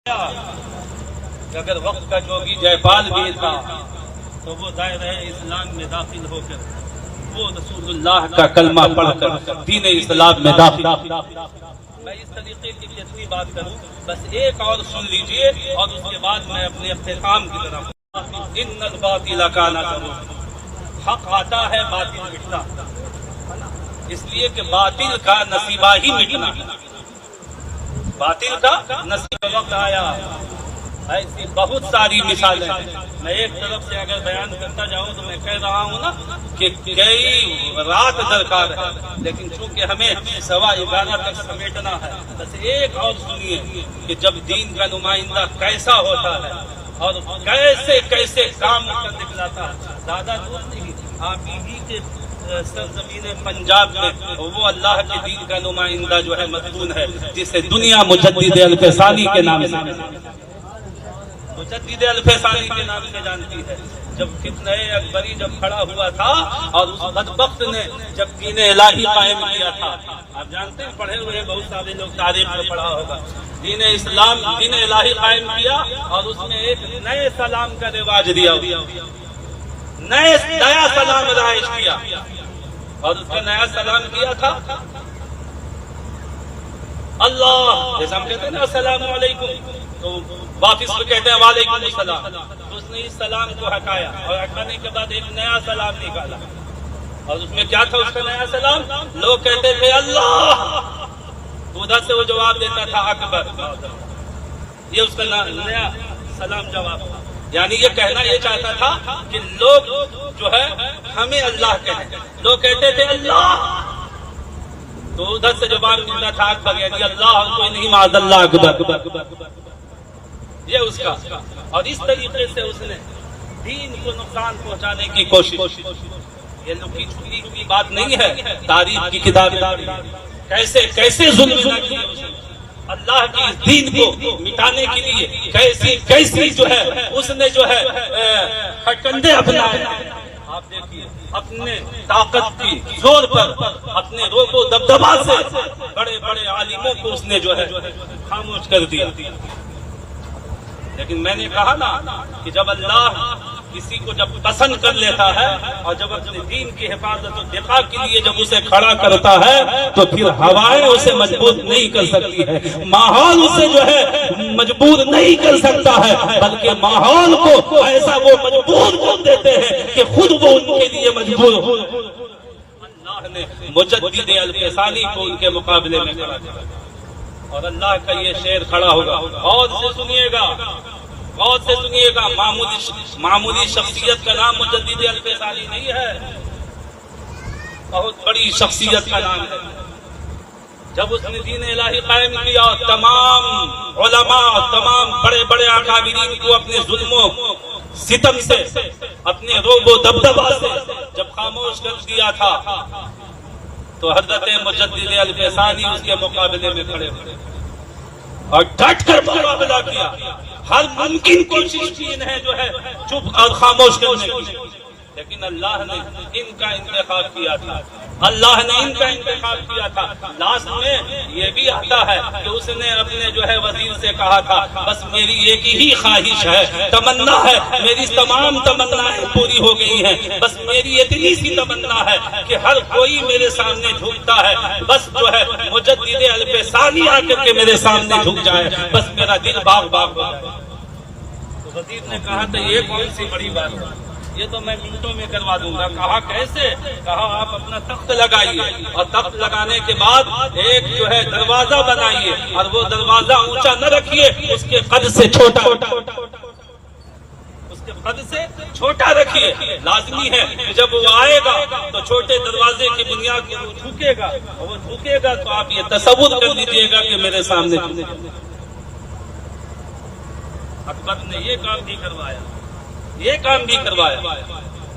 اگر وقت کا جوگی جے پال بھی تھا تو وہ دائرہ اسلام میں داخل ہو کر وہ رسول اللہ کا کلمہ پڑھ کر دین اسلام میں داخل. میں اس طریقے کی جتنی بات کروں بس ایک اور سن لیجئے اور اس کے بعد میں اپنے اختتام کی طرف. ان الباطل کان زہوقا، حق آتا ہے باطل مٹتا، اس لیے کہ باطل کا نصیبہ ہی مٹنا، باطل کا نصیب. وقت آیا ایسی بہت ساری مثالیں ہیں. میں ایک طرف سے اگر بیان کرتا جاؤں تو میں کہہ رہا ہوں نا کہ کئی رات درکار ہے، لیکن چونکہ ہمیں 11:15 تک سمیٹنا ہے بس ایک اور سنیے کہ جب دین کا نمائندہ کیسا ہوتا ہے اور کیسے کیسے کام کر دکھلاتا ہے. زیادہ دور نہیں، آپ ہی کے سرزمین پنجاب میں وہ اللہ کے دین کا نمائندہ جو ہے مدفون ہے، جسے دنیا مجدد الفسانی کے نام سے مجدد الفسانی کے نام سے جانتی ہے. جب فتنہ اکبری جب کھڑا ہوا تھا اور اس بدبخت نے جب دین الہی قائم کیا تھا، آپ جانتے ہیں پڑھے ہوئے بہت سارے لوگ تاریخ میں پڑھا ہوگا، دین اسلام دین الہی قائم کیا اور اس میں ایک نئے سلام کا رواج دیا، نیا سلام رائج کیا. اور اس کا نیا سلام کیا تھا اللہ، جیسا ہم کہتے ہیں نا السلام علیکم، تو واپس کو کہتے ہیں وعلیکم السلام. تو اس نے اس سلام کو ہٹایا اور ہٹانے کے بعد ایک نیا سلام نکالا. اور اس میں کیا تھا اس کا نیا سلام؟ لوگ کہتے تھے اللہ، ادھر سے وہ جواب دیتا تھا اکبر. یہ اس کا نیا سلام جواب تھا. یعنی یہ کہنا یہ چاہتا تھا کہ لوگ جو ہے ہمیں اللہ کہیں. لوگ کہتے تھے اللہ، تو ادھر سے جواب ملتا تھا اکبر، یعنی اللہ اور کوئی نہیں معاذ اللہ اکبر. یہ اس کا. اور اس طریقے سے اس نے دین کو نقصان پہنچانے کی کوشش. یہ لکی چھپی ہوئی بات نہیں ہے، تاریخ کی کتاب کیسے کیسے ظلم کیا اللہ کی اس دین کو مٹانے کے لیے، کیسی کیسی جو ہے اس نے جو ہے ہٹکنڈے اپنائے. آپ دیکھیے اپنے طاقت کی زور پر، اپنے روب و دبدبا سے بڑے بڑے عالموں کو اس نے جو ہے خاموش کر دیا. لیکن میں نے کہا نا کہ جب اللہ کسی کو جب پسند کر لیتا ہے اور جب اپنے دین کی حفاظت و دفاع کے لیے جب اسے کھڑا کرتا ہے تو پھر ہوائیں اسے مجبور نہیں کر سکتی ہے، ماحول اسے جو ہے مجبور نہیں کر سکتا ہے، بلکہ ماحول کو ایسا وہ مجبور کر دیتے ہیں کہ خود وہ ان کے لیے مجبور ہو. اللہ نے مجدد الفسانی کو ان کے مقابلے میں کھڑا کیا. اور اللہ کا یہ شعر کھڑا ہوگا، غور سے سنیے گا، غور سے سنیے گا. معمولی شخصیت کا نام مجدد الفسانی نہیں ہے، بہت بڑی شخصیت کا نام ہے. جب اس نے دین الہی قائم کیا، تمام علماء، تمام بڑے بڑے اکابرین کو اپنے ظلموں ستم سے، اپنے روب و دبدبا سے جب خاموش کر دیا تھا تو حضرت مجدد الفسانی اس کے مقابلے میں کھڑے ہوئے اور ڈٹ کر مقابلہ کیا. ہر ممکن کوشش کی انہیں جو ہے چپ اور خاموش کرنے کی، لیکن اللہ نے ان کا انتخاب کیا تھا. اللہ نے ان کا انتخاب کیا تھا. لاسٹ میں یہ بھی آتا ہے کہ اس نے اپنے جو ہے وزیر سے کہا تھا بس میری ایک ہی خواہش ہے، تمنا ہے، میری تمام تمنائیں پوری ہو گئی ہیں، بس میری اتنی سی تمنا ہے کہ ہر کوئی میرے سامنے جھکتا ہے، بس جو ہے مجدد الفسانی آ کر کے میرے سامنے جھک جائے، بس میرا دل باغ باغ ہو جائے. تو وزیر نے کہا تھا یہ کون سی بڑی بات ہے، یہ تو میں منٹوں میں کروا دوں گا. کہا کیسے؟ کہا آپ اپنا تخت لگائیے اور تخت لگانے کے بعد ایک جو ہے دروازہ بنائیے اور وہ دروازہ اونچا نہ رکھیے، اس کے قد سے چھوٹا، اس کے قد سے چھوٹا رکھیے. لازمی ہے کہ جب وہ آئے گا تو چھوٹے دروازے کی بنیاد پر وہ جھکے گا، اور وہ جھکے گا تو آپ یہ تصور کر لیجیے گا کہ میرے سامنے اکبر نے یہ کام بھی کروایا، یہ کام بھی کروایا.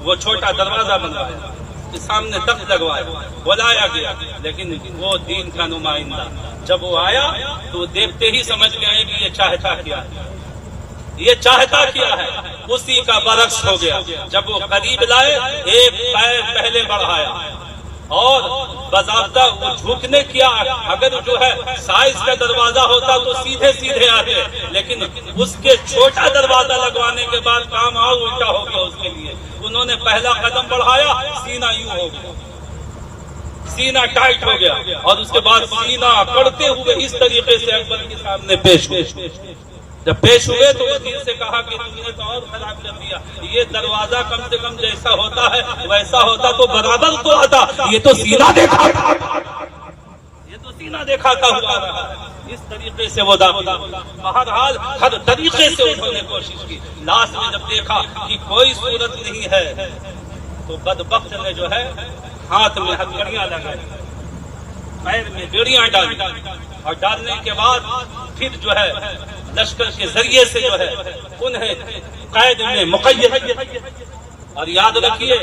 وہ چھوٹا دروازہ بنوایا، اس سامنے تخت لگوایا، بلایا گیا. لیکن وہ دین کا نمائندہ جب وہ آیا تو دیکھتے ہی سمجھ گئے کہ یہ چاہتا کیا ہے، یہ چاہتا کیا ہے. اسی کا برعکس ہو گیا. جب وہ قریب لائے ایک پیر پہلے بڑھایا اور باضابطہ وہ جھکنے کیا، اگر جو ہے سائز کا دروازہ ہوتا تو سیدھے سیدھے آتے، لیکن اس کے چھوٹا دروازہ لگوانے کے بعد کام اور الٹا ہو گیا اس کے لیے۔ انہوں نے پہلا قدم بڑھایا، سینہ یوں ہو گیا، سینہ ٹائٹ ہو گیا، اور اس کے بعد سینہ کرتے ہوئے اس طریقے سے اکبر کے سامنے پیش ہوئے۔ جب پیش ہوئے تو وزیر سے کہا کہ تم نے تو اور خراب کر دیا، یہ دروازہ کم سے کم جیسا ہوتا ہے ویسا ہوتا تو برابر تو آتا، یہ تو سینہ دیکھا تھا، یہ تو سینہ دیکھا تھا ہوا رہا۔ اس طریقے سے وہ داخل ہوگا۔ بہرحال ہر طریقے سے انہوں نے کوشش کی، لاسٹ میں جب دیکھا کہ کوئی صورت نہیں ہے تو بدبخت نے جو ہے ہاتھ میں ہتھکڑیاں لگائی، پیر میں بیڑیاں ڈالی، اور ڈالنے کے بعد پھر جو ہے لشکر کے ذریعے سے جو ہے انہیں قید میں مقید۔ اور یاد رکھیے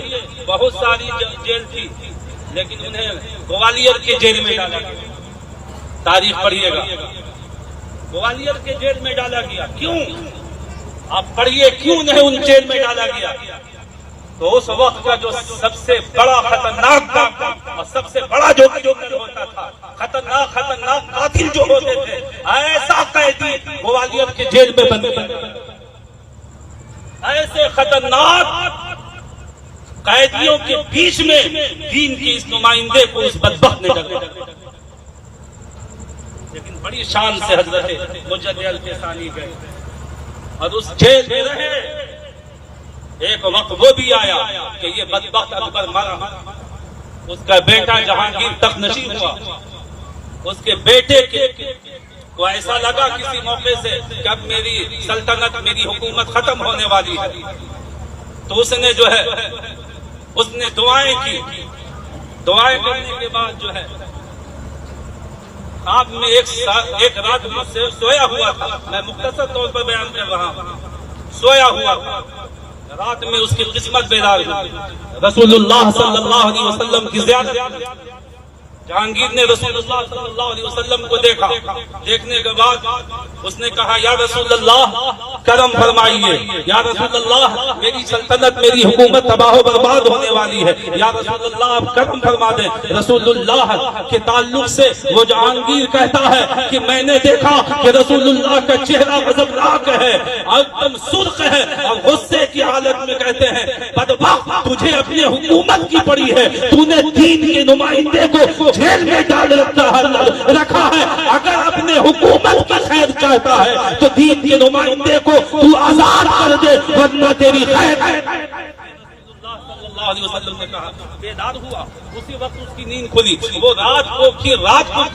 بہت ساری جیل تھی لیکن انہیں گوالیر کے جیل میں ڈالا گیا۔ تاریخ پڑھیے گا، گوالیر کے جیل میں ڈالا گیا۔ کیوں؟ آپ پڑھیے کیوں انہیں ان جیل میں ڈالا گیا۔ تو اس وقت کا جو سب سے بڑا خطرناک اور سب سے بڑا جو ہوتا تھا، خطرناک قاتل جو ہوتے تھے، ایسا قیدی گوالیر کے جیل میں بند کر، ایسے خطرناک قیدیوں کے بیچ میں دین کے اس نمائندے کو اس بدبخت نے ڈالا۔ لیکن بڑی شان سے حضرت مجدد الفسانی گئے اور اس جیل میں رہے۔ ایک وقت وہ بھی آیا کہ یہ بدبخت اکبر مرا، اس کا بیٹا جہانگیر تخت نشین ہوا، اس کے بیٹے کو ایسا لگا کسی موقع سے کہ اب میری سلطنت، میری حکومت ختم ہونے والی ہے، تو اس نے جو ہے اس نے دعائیں کی۔ دعائیں کرنے کے بعد جو ہے آپ میں ایک رات میں سویا ہوا تھا، میں مختصر طور پر بیان کر رہا ہوں، سویا ہوا تھا، رات میں اس کی قسمت بیدار ہوئی۔ رسول اللہ صلی اللہ علیہ وسلم کی زیارت، جہانگیر نے رسول اللہ صلی اللہ علیہ وسلم کو دیکھا، دیکھنے کے بعد اس نے کہا یا رسول اللہ کرم فرمائیے، یا رسول اللہ میری سلطنت، میری حکومت تباہ و برباد ہونے والی ہے، یا رسول اللہ آپ کرم فرما دیں۔ رسول اللہ کے تعلق سے وہ جہانگیر کہتا ہے کہ میں نے دیکھا کہ رسول اللہ کا چہرہ غضبناک ہے، ایک دم سرخ ہے، اور غصے کی حالت میں کہتے ہیں بدبخت تجھے اپنی حکومت کی پڑی ہے، تو نے دین کے نمائندے کو جیل میں ڈال رکھا ہے، اگر اپنے حکومت کی خیر چاہتا ہے تو دین کے نمائندے کو تو آزاد کر دے ورنہ تیری خیر ہے۔ صلی اللہ علیہ وسلم نے کہا، بیدار ہوا، اسی وقت اس کی نیند کھلی، وہ رات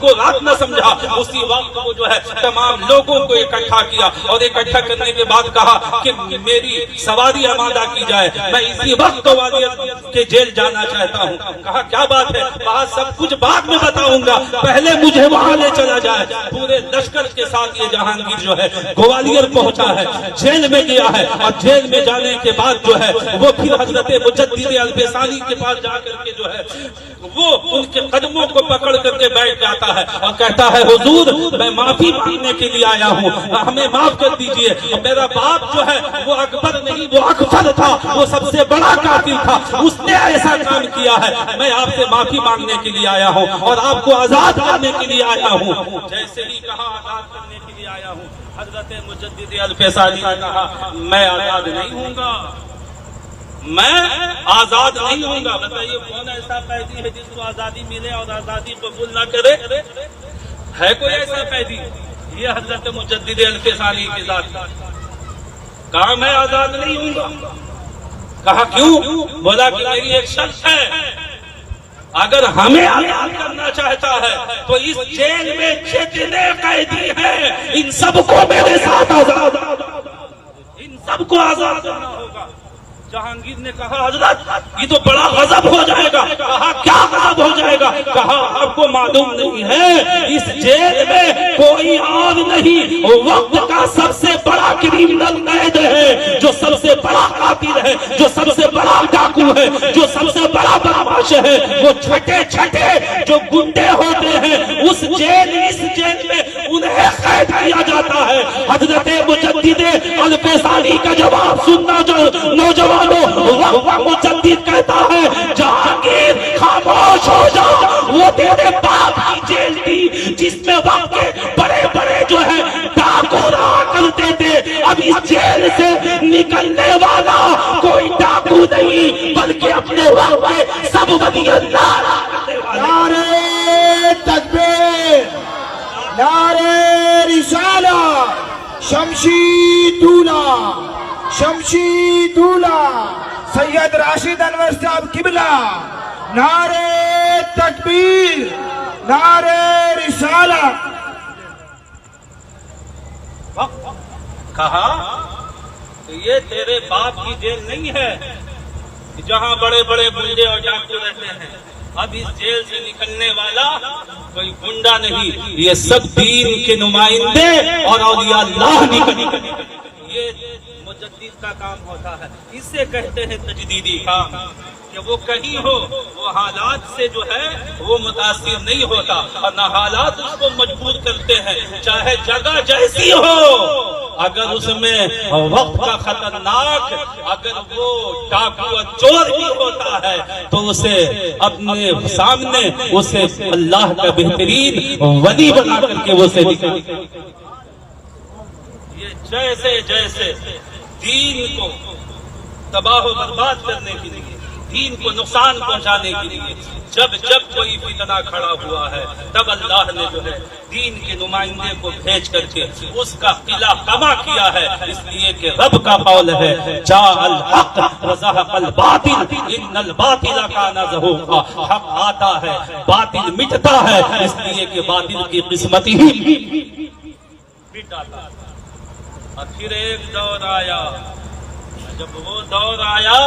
کو رات نہ سمجھا، اسی وقت وہ جو ہے تمام لوگوں کو اکٹھا کیا، اور اکٹھا کرنے کے بعد کہا کہ میری سواری آمادہ کی جائے، میں اسی وقت گوالیر کے جیل جانا چاہتا ہوں۔ کہا کیا بات ہے؟ کہا سب کچھ بعد میں بتاؤں گا، پہلے مجھے وہاں لے چلا جائے۔ پورے لشکر کے ساتھ یہ جہانگیر جو ہے گوالیر پہنچا ہے، جیل میں گیا ہے، اور جیل میں جانے کے بعد جو ہے وہ پھر حضرت مجدد الفسانی کے پاس جا کر کے جو ہے وہ ان کے قدموں کو پکڑ کر کے بیٹھ جاتا ہے اور کہتا ہے حضور میں معافی مانگنے کے لیے آیا ہوں، ہمیں معاف کر دیجئے، میرا باپ جو ہے وہ اکبر نہیں، وہ اکفر تھا، وہ سب سے بڑا قاتل تھا، اس نے ایسا کام کیا ہے، میں آپ سے معافی مانگنے کے لیے آیا ہوں اور آپ کو آزاد کرنے کے لیے آیا ہوں۔ جیسے ہی کہا آزاد کرنے کے لیے آیا ہوں، حضرت مجدد الفسانی نے کہا میں آزاد نہیں ہوں گا، میں آزاد نہیں ہوں گا۔ بتائیے کون ایسا قیدی ہے جس کو آزادی ملے اور آزادی قبول نہ کرے؟ ہے کوئی ایسا قیدی؟ یہ حضرت مجدد الفسانی کی ذات کہا میں آزاد نہیں ہوں گا۔ کہا کیوں؟ بولا کہ میری ایک شرط ہے، اگر ہمیں آزاد کرنا چاہتا ہے تو اس جیل میں جتنے قیدی ہیں ان سب کو میرے ساتھ آزاد، ان سب کو آزاد کرنا ہوگا۔ جہانگیر نے کہا حضرت یہ تو بڑا غضب ہو جائے گا۔ کہا کیا غضب ہو جائے گا؟ کہا آپ کو معلوم نہیں ہے اس جیل میں کوئی اور نہیں، وقت کا سب سے بڑا کرمنل قید ہے، جو سب سے بڑا قاتل ہے، جو سب سے بڑا ڈاکو ہے، جو سب سے بڑا بدماش ہے، وہ چھٹے چھٹے جو گنڈے ہوتے ہیں اس جیل میں انہیں قید کیا جاتا ہے۔ حضرت مجدد الفسانی کا جواب سننا جو نوجوان مجدد کہتا ہے جہانگیر خاموش ہو وہ تیرے باپ کی جیل تھی جس میں وقت کے بڑے بڑے جو ہے ڈاکو رہا کرتے تھے. اب اس جیل سے نکلنے والا کوئی ڈاکو نہیں بلکہ اپنے وقت کے سب ولی اللہ کرنے والے. نعرہ تکبیر، نعرہ رسالہ، شمشی دولا، شمشی دولا، سید راشد انور صاحب قبلہ. نعرہ تکبیر، نعرہ رسالہ. کہا کہ یہ تیرے باپ کی جیل نہیں ہے جہاں بڑے بڑے گنڈے اور ڈاکو رہتے ہیں. اب اس جیل سے نکلنے والا کوئی گنڈا نہیں، یہ سب دین کے نمائندے اور اولیاء اللہ نکل. یہ مجدد کا کام ہوتا ہے، اس سے کہتے ہیں تجدیدی کام، کہ وہ کہیں ہو وہ حالات سے جو ہے وہ متاثر نہیں ہوتا، اور نہ حالات اس کو مجبور کرتے ہیں. چاہے جگہ جیسی ہو، اگر اس میں وقت کا خطرناک، اگر وہ ڈاکو چور بھی ہوتا ہے تو اسے اپنے سامنے اسے اللہ کا بہترین ولی بنا کر کے اسے نکال. یہ جیسے جیسے دین کو تباہ و برباد کرنے کے لیے، دین کو نقصان پہنچانے کے لیے جب جب کوئی فتنہ کھڑا ہوا ہے، تب اللہ نے جو ہے دین کے نمائندے کو بھیج کر کے اس کا قلعہ کما کیا ہے. اس لیے کہ رب کا قول ہے جاء الحق وزهق الباطل ان الباطل کان زهوقا. حق آتا ہے باطل مٹتا ہے، اس لیے کہ باطل کی قسمت ہی مٹ آتا ہے. اور پھر ایک دور آیا، جب وہ دور آیا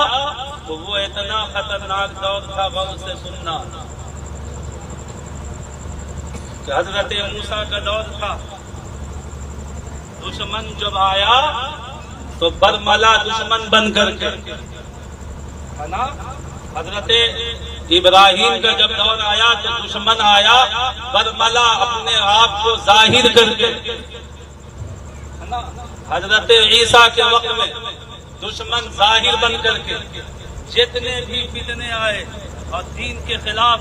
تو وہ اتنا خطرناک دور تھا، غور سے سننا، کہ حضرت موسیٰ کا دور تھا. دشمن جب آیا تو برملا دشمن بن کر کے، ہے نا. حضرت ابراہیم کا جب دور آیا تو دشمن آیا برملا اپنے آپ کو ظاہر کر کے، ہے نا. حضرت عیسیٰ کے وقت میں دشمن ظاہر بن کر کے، جتنے بھی فتنے آئے اور دین کے خلاف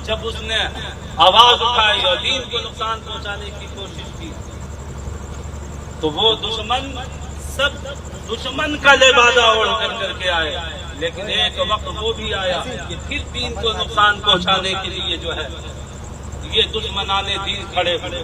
جب اس نے آواز اٹھائی اور دین کو نقصان پہنچانے کی کوشش کی تو وہ دشمن سب دشمن کا لبادہ اوڑھ کر کے آئے. لیکن ایک وقت وہ بھی آیا کہ پھر دین کو نقصان پہنچانے کے لیے جو ہے یہ دشمنان دین کھڑے ہوئے.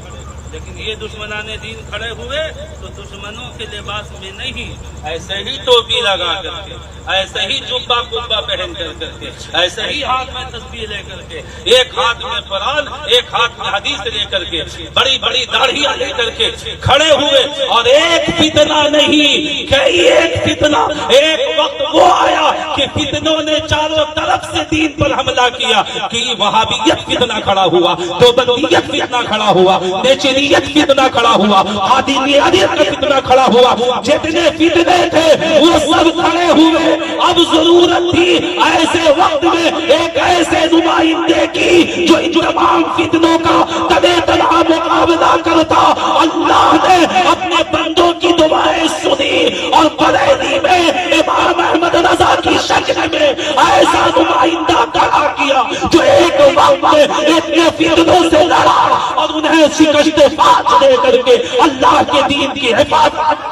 لیکن یہ دشمنان دین کھڑے ہوئے تو دشمنوں کے لباس میں نہیں، ایسے ہی ٹوپی لگا کر کے، ایسے ہی جبہ کبا پہن کر کے، ایسے ہی ہاتھ میں تسبیح لے کر کے، ایک ہاتھ میں قرآن ایک ہاتھ میں حدیث لے کر کے، بڑی بڑی داڑھیاں لے کر کے کھڑے ہوئے. اور ایک فتنہ نہیں، کئی ایک فتنہ. ایک وقت وہ آیا کہ فتنوں نے چاروں طرف سے دین پر حملہ کیا، کہ وہابیت فتنہ کھڑا ہوا، دیوبندیت فتنہ کھڑا ہوا، نیچریت فتنہ کھڑا ہوا، قادریت کا فتنہ کھڑا ہوا. جتنے فتنے تھے وہ سب کھڑے ہوئے. اب ضرورت تھی ایسے وقت میں ایک ایسے نمائندے کی جو ان تمام فتنوں کا تنے تنہا مقابلہ کرتا. اللہ نے اپنے بندوں کی دعائیں سنی اور بریلی میں امام احمد رضا کی شکل میں ایسا نمائندہ کھڑا کیا جو ایک وقت میں اتنے فتنوں سے لڑا اور انہیں شکست فاتح دے کر کے اللہ کے دین کی حفاظت.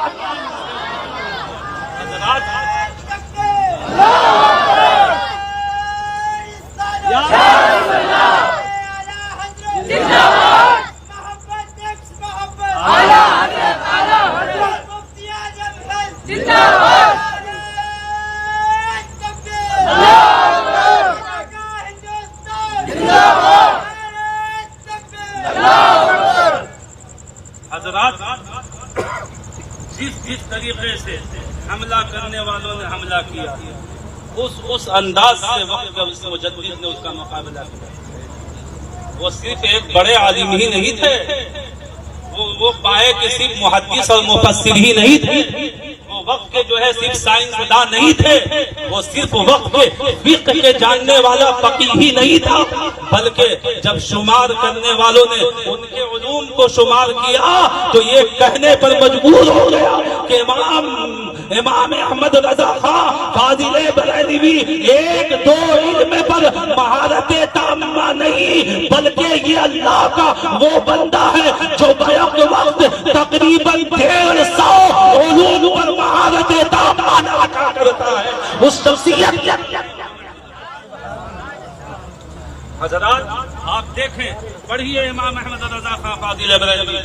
حضرات، جس طریقے سے حملہ کرنے والوں نے حملہ کیا اس انداز سے وقت کا اس مجدد نے اس کا مقابلہ کیا. وہ صرف ایک بڑے عالم ہی نہیں تھے، وہ پائے کہ صرف محدث اور مفسر ہی نہیں تھے، وہ وقت کے جو ہے صرف سائنسداں نہیں تھے، وہ صرف وقت کے فقہ کے جاننے والا فقیہ ہی نہیں تھا، بلکہ جب شمار کرنے والوں نے ان کے علوم کو شمار کیا تو یہ کہنے پر مجبور ہو گیا کہ امام احمد رضا خان فاضل بریلوی ایک دو علم پر مہارت تامہ نہیں بلکہ یہ اللہ کا وہ بندہ ہے جو بیک وقت تقریباً 150 علوم پر مہارت تامہ عطا کرتا ہے. اس شخصیت حضرات آپ دیکھیں, پڑھیے امام احمد رضا خان فاضل بریلوی,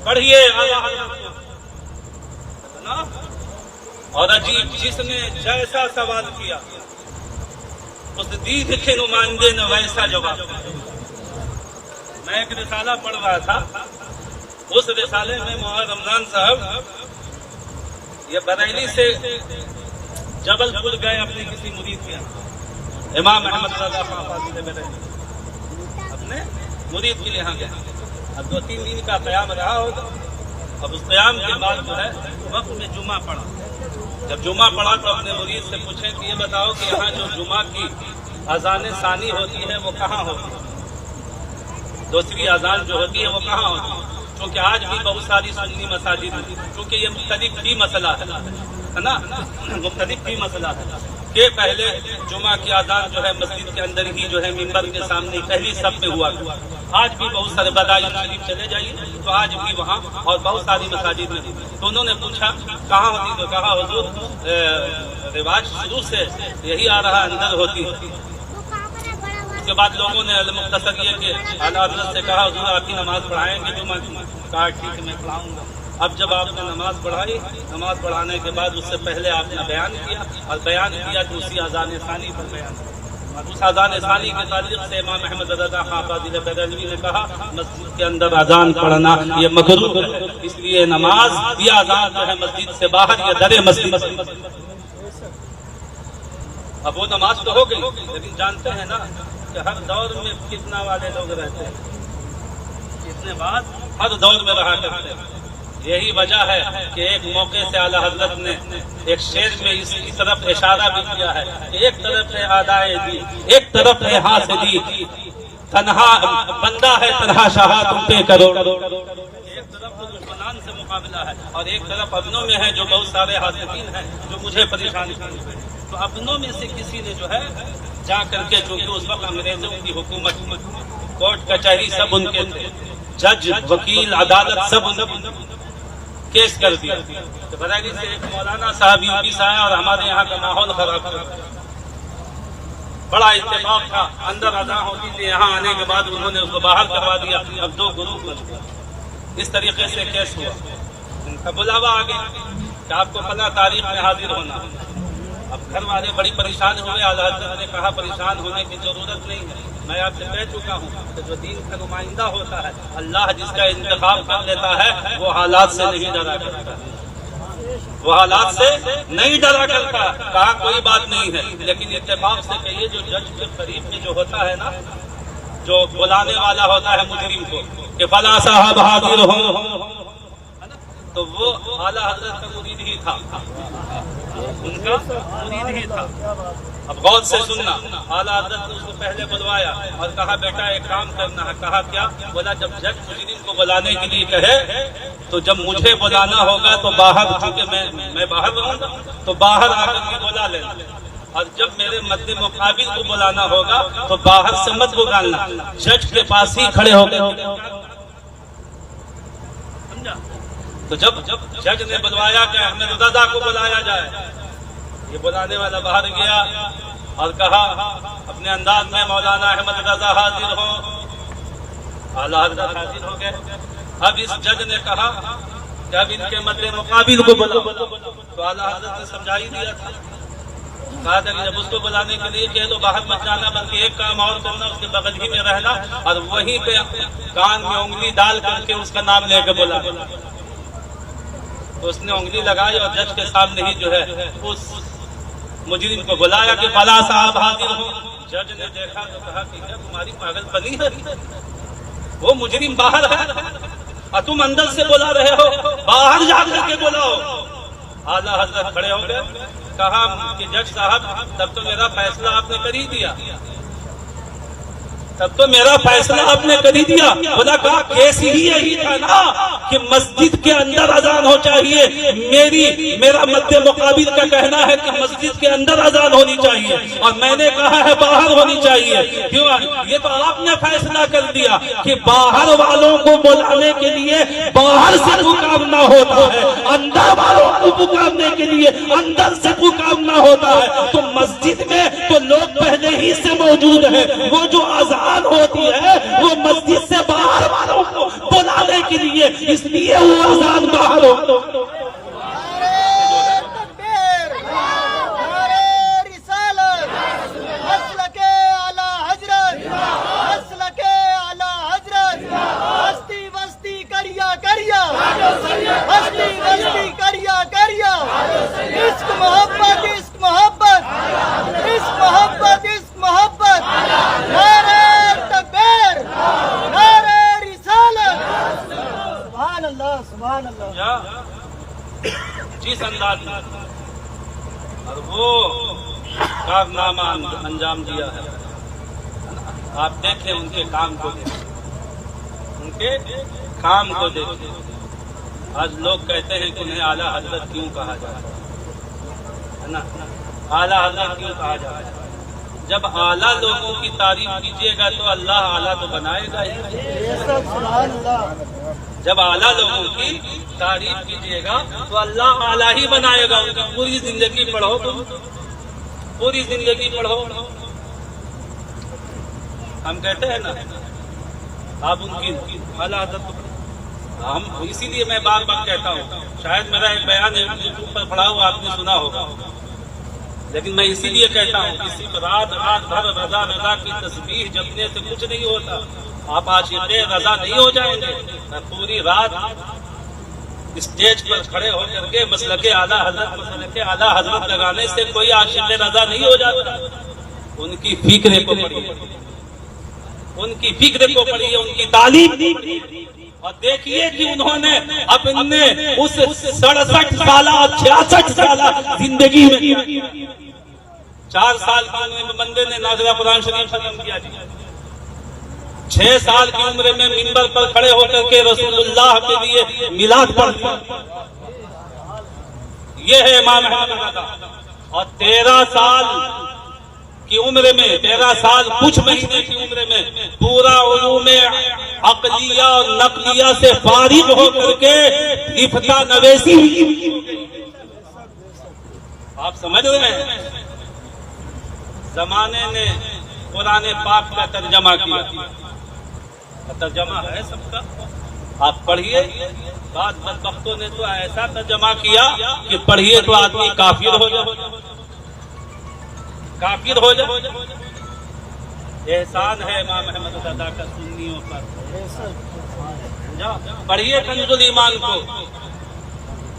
پڑھیے اور عجیب جس نے جیسا سوال کیا اس دید کے نمائندے نے ویسا جواب. میں ایک رسالہ پڑھ رہا تھا, اس رسالے میں مولانا رمضان صاحب یہ بریلی سے جبل پور گئے اپنے کسی مرید کے یہاں, امام احمد رضا خان فاضل بریلوی اپنے مرید کے یہاں گئے. اب 2-3 دن کا قیام رہا ہوگا. اب اس قیام کے بعد جو ہے وقت میں جمعہ پڑھا. جب جمعہ پڑھا تو اپنے مرید سے پوچھے کہ یہ بتاؤ کہ یہاں جو جمعہ کی اذان ثانی ہوتی ہے وہ کہاں ہوتی ہے, دوسری اذان جو ہوتی ہے وہ کہاں ہوتی ہے. چونکہ آج بھی بہت ساری سنی مساجد ہیں, چونکہ یہ مختلف بھی مسئلہ ہے نا, مختلف بھی مسئلہ ہے کہ پہلے جمعہ کی اذان جو ہے مسجد کے اندر ہی جو ہے ممبر کے سامنے پہلی صف میں ہوا. آج بھی بہت سارے بدائی شریف چلے جائیے تو آج بھی وہاں اور بہت ساری مساجد میں. تو انہوں نے پوچھا کہاں ہوتی, تو کہا حضور رواج شروع سے یہی آ رہا, اندر ہوتی. اس کے بعد لوگوں نے مختصر یہ کہ اعلیٰ حضرت سے کہا حضور آپ کی نماز پڑھائیں گے جمعہ کی. کہا ٹھیک ہے میں پڑھاؤں گا. اب جب آپ نے نماز پڑھائی, نماز پڑھانے کے بعد اس سے پہلے آپ نے بیان کیا, اور بیان کیا تو اسی اذان ثانی پر بیان کیا. اس اذان ثانی کے تعلق سے امام احمد رضا خان فاضل بریلوی نے کہا مسجد کے اندر اذان پڑھنا یہ مکروہ ہے, اس لیے نماز یہ اذان جو ہے مسجد سے باہر یا در مسجد. اب وہ نماز تو ہو گئی, لیکن جانتے ہیں نا کہ ہر دور میں فتنہ والے لوگ رہتے ہیں, اتنے بعد ہر دور میں رہا کرتے ہیں. یہی وجہ ہے کہ ایک موقع سے اعلیٰ حضرت نے ایک شعر میں اس کی طرف اشارہ بھی کیا ہے کہ ایک طرف ہے آدائے دی, ایک طرف ہے حاسدی, تنہا بندہ ہے تنہا شاہ تم پہ کروڑ. ایک طرف تو دشمنان سے مقابلہ ہے اور ایک طرف اپنوں میں ہے جو بہت سارے حاسدین ہیں جو مجھے پریشان کرتے ہیں. تو اپنوں میں سے کسی نے جو ہے جا کر کے, چونکہ اس وقت انگریزوں کی حکومت, کورٹ کچہری سب ان کے تھے, جج وکیل عدالت سب کیس کر دیا. تو بریلی سے ایک مولانا صاحب یو پی سے آیا اور ہمارے یہاں کا ماحول خراب کر دیا. بڑا اتفاق تھا, اندر اذان ہوتی تھی, یہاں آنے کے بعد انہوں نے اس کو باہر کروا دیا. اب 2 گروپ بن گئے. اس طریقے سے کیس ہوا. ان کا بلاوا آ گیا کہ آپ کو فلاں تاریخ میں حاضر ہونا. اب گھر والے بڑی پریشان ہوئے. اعلیٰ حضرت نے کہا پریشان ہونے کی ضرورت نہیں ہے, میں آپ سے کہہ چکا ہوں کہ جو دین کا نمائندہ ہوتا ہے اللہ جس کا انتخاب کر لیتا ہے وہ حالات سے نہیں ڈرا کرتا, وہ حالات سے نہیں ڈرا کرتا. کہا کوئی بات نہیں ہے, لیکن اتفاق سے کہ یہ جو جج کے قریب میں جو ہوتا ہے نا, جو بلانے والا ہوتا ہے مجرم کو کہ فلاں صاحب حاضر ہو, تو وہ اعلیٰ حضرت کا مرید ہی تھا, ان کا مرید ہی تھا. اب غور سے سننا, اعلیٰ حضرت نے اس کو پہلے بلوایا اور کہا بیٹا ایک کام کرنا ہے. کہا کیا؟ بولا جب جج مجرم کو بلانے کے لیے کہے تو جب مجھے بلانا ہوگا تو باہر, چونکہ میں باہر رہوں گا تو باہر آ کر کے بلا لینا, اور جب میرے مد مقابل کو بلانا ہوگا تو باہر سے مت بلانا, جج کے پاس ہی کھڑے ہو گئے. تو جب جج نے بلوایا کہ احمد رضا کو بلایا جائے, یہ بلانے والا باہر گیا اور کہا اپنے انداز میں مولانا احمد رضا حاضر ہو. اعلیٰ حضرت حاضر ہو گئے. اب اس جج نے کہا کہ اب ان کے مد مقابل کو بلاؤ. تو اعلیٰ حضرت نے سمجھا ہی دیا تھا, کہا تھا کہ جب اس کو بلانے کے لیے کہے تو باہر مت جانا, بلکہ ایک کام اور کرنا, اس کے بغل ہی میں رہنا اور وہیں پہ کان میں انگلی ڈال کر کے اس کا نام لے کے بولا. تو اس نے انگلی لگائی اور جج کے سامنے ہی جو ہے اس مجرم کو بلایا کہ فلاں صاحب حاضر ہو. جج نے دیکھا تو کہا کہ کیا تمہاری پاگل پنی ہے, وہ مجرم باہر ہے اور تم اندر سے بلا رہے ہو, باہر جا کر کے بلاؤ. اعلیٰ حضرت کھڑے ہو گئے. کہا کہ جج صاحب تب تو میرا فیصلہ آپ نے کر ہی دیا, تب تو میرا فیصلہ آپ نے کر ہی دیا. خدا کہا کیس ہی یہی تھا نا کہ مسجد کے اندر اذان ہو چاہیے. میرا مد مقابل کا کہنا ہے کہ مسجد کے اندر اذان ہونی چاہیے اور میں نے کہا ہے باہر ہونی چاہیے. کیوں؟ یہ تو آپ نے فیصلہ کر دیا کہ باہر والوں کو بلانے کے لیے باہر سے پکارنا ہوتا ہے, اندر والوں کو پکارنے کے لیے اندر سے پکارنا ہوتا ہے. تو مسجد میں تو لوگ پہلے ہی سے موجود ہیں, وہ جو اذان ہوتی ہے وہ مسجد سے باہر والوں کو بلانے کے لیے, اس لیے وہ اذان باہر ہو. جس انداز میں اور وہ کارنامہ انجام دیا ہے, آپ دیکھیں ان کے کام کو دیکھیں, ان کے کام کو دیکھیں. آج لوگ کہتے ہیں کہ انہیں اعلیٰ حضرت کیوں کہا جاتا ہے نا, اعلیٰ حضرت کیوں کہا جاتا ہے؟ جب اعلیٰ لوگوں کی تعریف کیجیے گا تو اللہ اعلیٰ تو بنائے گا ہی. جب اعلیٰ لوگوں کی تعریف کیجیے گا تو اللہ اعلیٰ ہی بنائے گا. ان کی پوری زندگی پڑھو, پوری زندگی پڑھو. ہم کہتے ہیں نا آپ ان کی اعلیٰ حضرت, ہم اسی لیے میں بار بار کہتا ہوں, شاید میرا ایک بیان یوٹیوب پر پڑھا ہوا آپ نے سنا ہوگا, لیکن میں اسی لیے کہتا ہوں کہ صرف رات بھر رضا کی تسبیح جپنے سے کچھ نہیں ہوتا. آپ عاشق رضا نہیں ہو جائیں گے. پوری رات اسٹیج پر کھڑے ہو کر کے مسلک اعلیٰ حضرت لگانے سے کوئی عاشق رضا نہیں ہو جاتا. ان کی فکر کو پڑھیے, ان کی فکر کو پڑھیے, ان کی تعلیم, اور دیکھیے کہ انہوں نے اپنے اس 67 سالہ 66 سالہ زندگی میں 4 سال کی عمر میں بندے نے نازلہ قرآن شریف ختم کیا جی. 6 سال کی عمر میں منبر پر کھڑے ہو کر کے رسول اللہ کے لیے میلاد پڑھا. یہ ہے امام احمد رضا. اور 13 سال کی عمر میں 13 سال کچھ مہینے کی عمر میں پورا علوم عقلیہ اور نقلیہ سے فارغ ہو کر کے افتاء نویسی ہوئی. آپ سمجھ رہے ہیں, زمانے نے قرآن پاک کا ترجمہ کیا. ترجمہ ہے سب کا, آپ پڑھیے. بعض بدبختوں نے تو ایسا ترجمہ کیا کہ پڑھیے تو آدمی کافر ہو جائے, کافر ہو جائے. احسان ہے امام احمد رضا کا سنیوں پر. پڑھیے کنز الایمان کو,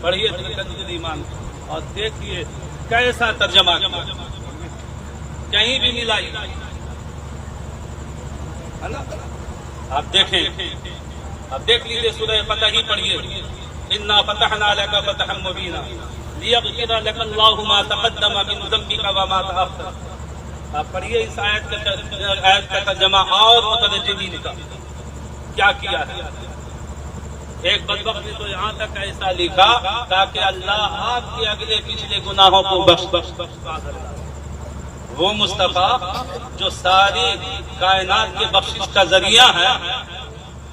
پڑھیے کنز الایمان کو اور دیکھیے کیسا ترجمہ کیا, کہیں بھی ملائی. آپ دیکھیں, آپ دیکھ لیجیے سورہ فتح ہی پڑھیے. انا فتحنا لک فتحا مبینا لیغفر لک اللہ ما تقدم من ذنبک وما تأخر. آپ پڑھیے اس آیت کا ترجمہ اور مترجمین کا کیا کیا ہے. ایک بدبخت نے تو یہاں تک ایسا لکھا تاکہ اللہ آپ کے اگلے پچھلے گناہوں کو بخش. وہ مصطفیٰ جو ساری کائنات کے بخشش کا ذریعہ ہے,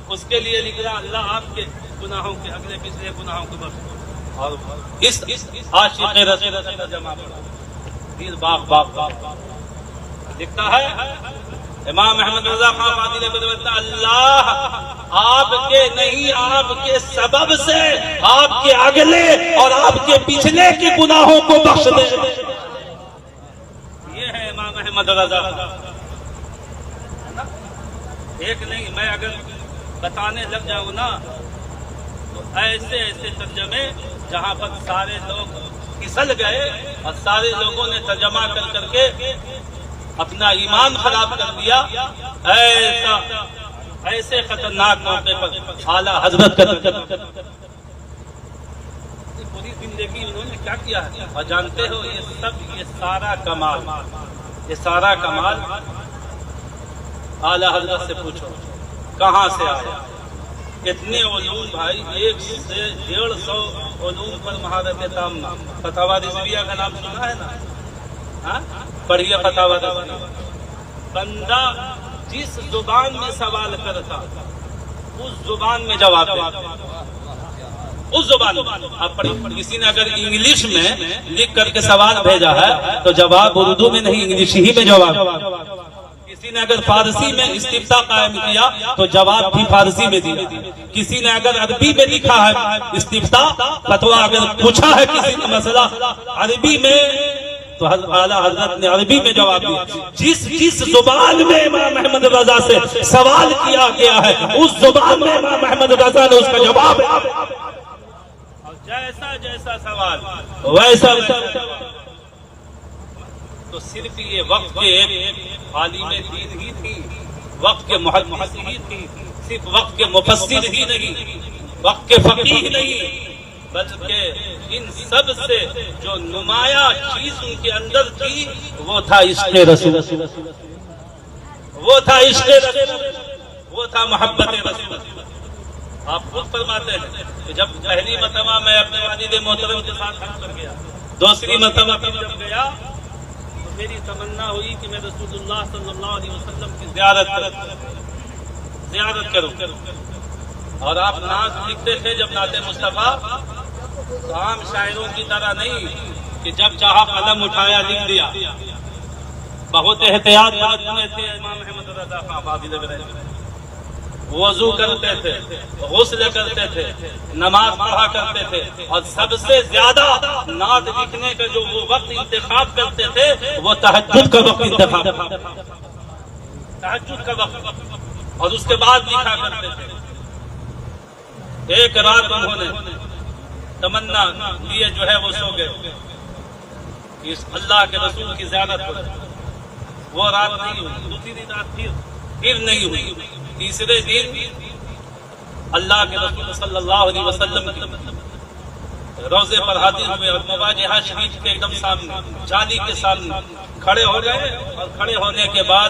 اس کے لیے لکھ رہا اللہ آپ کے گناہوں کے اگلے پچھلے گناہوں کو بخش. اور اس عاشق رسول کا جمع دل باغ باغ لکھتا ہے امام احمد رضا خان فاضل بدوتا, اللہ آپ کے نہیں آپ کے سبب سے آپ کے اگلے اور آپ کے پچھلے کے گناہوں کو بخش دے. یہ ہے امام احمد رضا. ایک نہیں, میں اگر بتانے لگ جاؤں نا تو ایسے ایسے ترجمے جہاں پر سارے لوگ پھسل گئے اور سارے لوگوں نے ترجمہ کر کے اپنا ایمان خراب کر دیا. ایسے خطرناک موقع پر اعلیٰ حضرت کا پوری زندگی انہوں نے کیا کیا ہے. اور جانتے ہو یہ سارا کمال اعلیٰ حضرت سے پوچھو کہاں سے آیا؟ اتنے علوم بھائی، 100 سے 150 علوم پر مہارت تامہ۔ فتاوی رضویہ کا نام سنا ہے نا؟ پڑھیے فتاوی رضویہ۔ بندہ جس زبان میں سوال کرتا اس زبان میں جواب دیتا، اس زبان میں۔ آپ پڑھیے، کسی نے اگر انگلش میں لکھ کر کے سوال بھیجا ہے تو جواب اردو میں نہیں، انگلش ہی میں جواب۔ کسی نے اگر فارسی میں استفتاء قائم کیا تو جواب بھی فارسی میں دیا۔ کسی نے اگر عربی میں لکھا ہے استفتاء فتویٰ اگر پوچھا ہے کسی نے مسئلہ عربی میں تو اعلیٰ حضرت نے عربی میں جواب دیا۔ جس زبان میں امام احمد رضا سے سوال کیا گیا ہے اس زبان میں امام احمد رضا نے اس کا جواب دیا۔ اور جیسا جیسا سوال ویسا تو صرف یہ وقت کے عالم دین ہی تھی، وقت کے محدث ہی تھی، صرف وقت کے مفسر ہی نہیں، وقت کے فقیہ نہیں، بلکہ ان سب سے جو نمایاں چیز ان کے اندر تھی وہ تھا عشق رسول، وہ تھا عشق رسول، وہ تھا محبت رسول۔ آپ خود فرماتے ہیں کہ جب پہلی مرتبہ میں اپنے والد محترم کے ساتھ حج پر گیا، دوسری مرتبہ جب گیا میری تمنا ہوئی کہ میں رسول اللہ صلی اللہ علیہ وسلم کی زیارت کروں۔ اور آپ نعت لکھتے تھے جب نعت مصطفیٰ تو عام شاعروں کی طرح نہیں کہ جب چاہا قلم اٹھایا لکھ دیا، بہت احتیاط برتتے تھے امام احمد رضا خان فاضل برہم۔ وضو کرتے تھے، غسل کرتے تھے، نماز پڑھا کرتے تھے، اور سب سے زیادہ نعت لکھنے کا جو وہ وقت انتخاب کرتے تھے وہ تہجد کا وقت انتخاب، تہجد کا وقت، اور اس کے بعد لکھا کرتے تھے۔ ایک رات انہوں نے تمنا لیے جو ہے وہ سو گئے کہ اس اللہ کے رسول کی زیارت ہو۔ وہ رات نہیں ہوئی، دوسری رات پھر نہیں ہوئی، تیسرے دن اللہ کے رسول صلی اللہ علیہ وسلم کی روضے پر حاضر ہوئے اور مواجہہ شریف کے ایک دم سامنے، جالی کے سامنے کھڑے ہو گئے، اور کھڑے ہونے کے بعد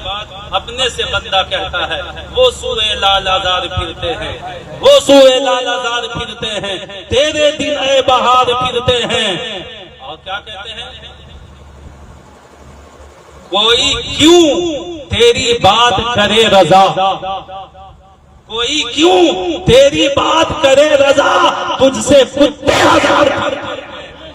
اپنے سے بندہ کہتا ہے وہ سورہ لال آزار پھرتے ہیں، وہ سورہ لال آزار پھرتے ہیں، تیرے دن اے بہار پھرتے ہیں۔ اور کیا کہتے ہیں؟ کوئی کیوں تیری بات کرے رضا، کوئی کیوں تیری بات کرے رضا، تجھ سے کتے ہزار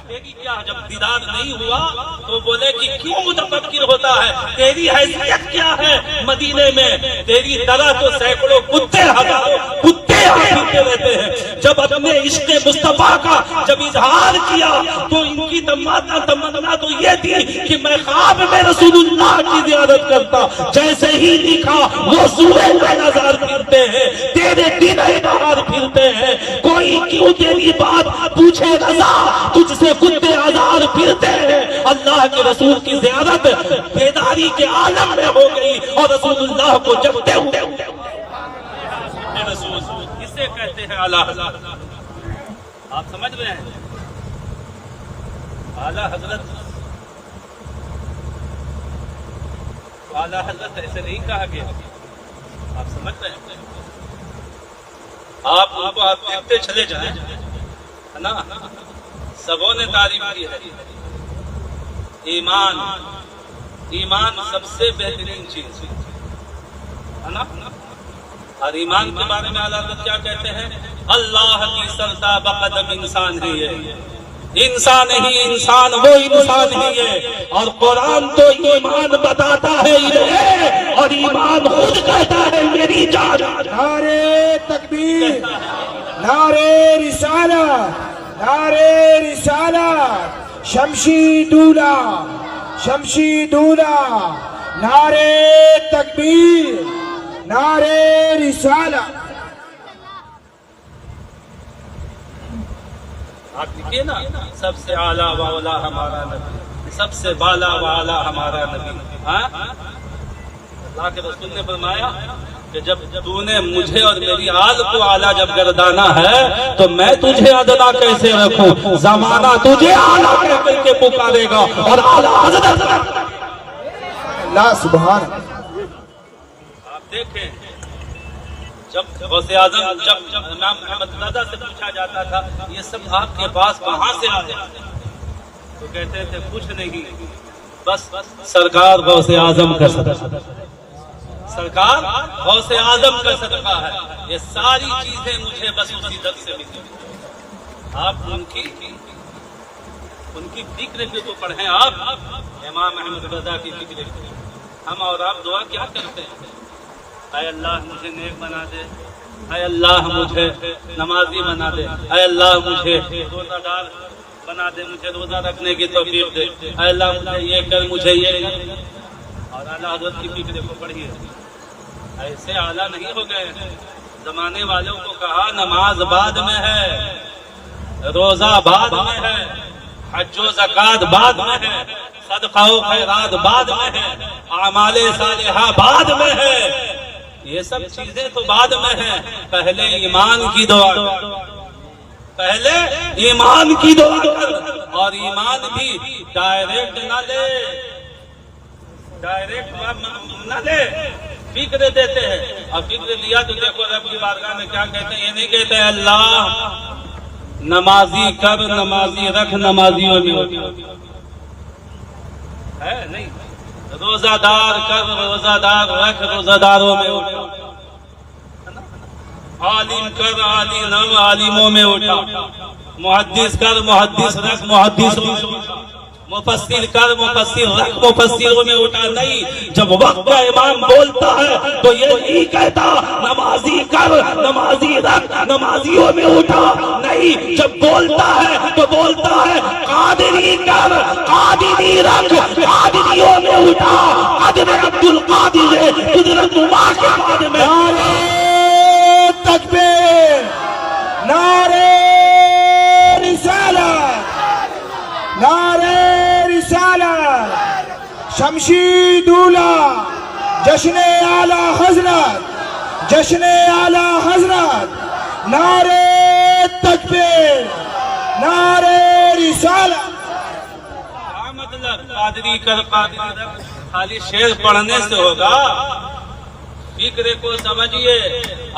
تیری کیا جب دیدار نہیں ہوا تو بولے کہ کیوں متفکر ہوتا ہے، تیری حیثیت کیا ہے مدینے میں، تیری طرح تو سینکڑوں کتے ہزاروں کتے پھرتے رہتے ہیں۔ جب اپنے عشق مصطفیٰ کا جب اظہار کیا تو ان کی تمنا تو یہ تھی کہ میں خواب میں رسول اللہ کی زیارت کرتا، جیسے ہی لکھا وہ سورہ لال آزار پھرتے ہیں، تیرے دن بہار پھرتے ہیں، کوئی کیوں تیری بات پوچھے رضا، تجھ سے کتے ہزار پھرتے ہیں۔ اللہ کے رسول کی زیارت بیداری کے عالم میں ہو گئی اور رسول اللہ کو جگتے ہوئے رسول، اسے کہتے ہیں اعلیٰ حضرت۔ آپ سمجھ رہے ہیں اعلیٰ حضرت، اعلیٰ حضرت ایسے نہیں کہا گیا، آپ سمجھ رہے ہیں؟ آپ ان کو آپ دیکھتے چلے جائیں ہے نا، سبوں نے تعریف کی ہے۔ ایمان، ایمان سب سے بہترین چیز ہے نا، اور ایمان کے بارے میں اعلیٰ حضرت کیا کہتے ہیں؟ اللہ کی سرتاب قدم انسان ہی ہے، انسان ہی انسان وہ انسان ہی ہے، اور قرآن تو ایمان بتاتا ہے اور ایمان خود کہتا ہے میری جان۔ نعرے تکبیر، نعرے رسالت، نعرے رسالت، شمشیدولا، شمشیدولا، نعرے تکبیر، نعرے رسالت۔ آپ دیکھیے نا، سب سے اعلیٰ و اولیٰ ہمارا نبی، سب سے بالا و اعلیٰ ہمارا نبی۔ اللہ کے رسول نے فرمایا کہ جب تو نے مجھے اور میری آل کو اعلیٰ جب گردانا ہے تو میں تجھے ادنا کیسے رکھوں؟ زمانہ تجھے اعلیٰ کہہ کے پکارے گا اور اعلیٰ حضرت۔ اللہ سبحان۔ آپ دیکھیں جب غوث اعظم جب امام احمد رضا سے پوچھا جاتا تھا یہ سب آپ کے پاس کہاں سے آیا تو کہتے تھے کچھ نہیں بس سرکار غوث اعظم کا صدقہ، سرکار غوث اعظم کا صدقہ ہے، یہ ساری چیزیں مجھے بس اسی در سے ملی۔ آپ ان کی فکر کو پڑھیں، آپ امام احمد رضا کی فکر کو۔ ہم اور آپ دعا کیا کرتے ہیں؟ اے اللہ مجھے نیک بنا دے، اے اللہ مجھے نمازی بنا دے، اے اللہ مجھے روزہ دار بنا دے، مجھے روزہ رکھنے کی توفیق دے، اے اللہ مجھے یہ کر، مجھے یہ کر۔ اور اعلیٰ حضرت کی فکر کو پڑھیے، ایسے اعلیٰ نہیں ہو گئے۔ زمانے والوں کو کہا نماز بعد میں ہے، روزہ بعد میں ہے، حج و زکات بعد میں ہے، صدقہ و خیرات بعد میں ہے، اعمال صالحہ بعد میں ہے، یہ سب چیزیں تو بعد میں ہیں۔ پہلے ایمان کی دعا کر، پہلے ایمان کی دعا کر، اور ایمان بھی ڈائریکٹ نہ لے، ڈائریکٹ نہ لے، فکر دیتے ہیں۔ اور فکر دیا تو دیکھو رب کی بارگاہ میں کیا کہتے ہیں، یہ نہیں کہتے ہیں اللہ نمازی کر، نمازی رکھ، نمازیوں میں ہے نہیں، روزہ دار کر، روزہ دار رکھ، روزہ داروں میں اٹھا، عالم کر، عالموں میں اٹھا، محدث کر، محدث رکھ، محدثوں میں اٹھا، مفسر کر، مفسر رکھ، مفسروں میں اٹھا۔ نہیں، جب وقت کا امام بولتا ہے تو یہ نہیں کہتا نمازی کر، نمازی رکھ، نمازیوں میں اٹھا۔ نہیں، جب بولتا ہے تو بولتا ہے قادری کر، قادری رکھ، قادریوں میں اٹھا۔ قادر عبد القادر ہے، قدرت اللہ کے بعد میں۔ نعرے تکبیر، نعرے رسالت، نعرے رسالت، شمشیر دولا، جشن اعلی حضرت، جشن اعلی حضرت، نعرے تکبیر، نعرے رسالت۔ کیا مطلب قادری کر، قادری رکھ، خالی شعر پڑھنے سے ہوگا؟ فکر کو سمجھیے۔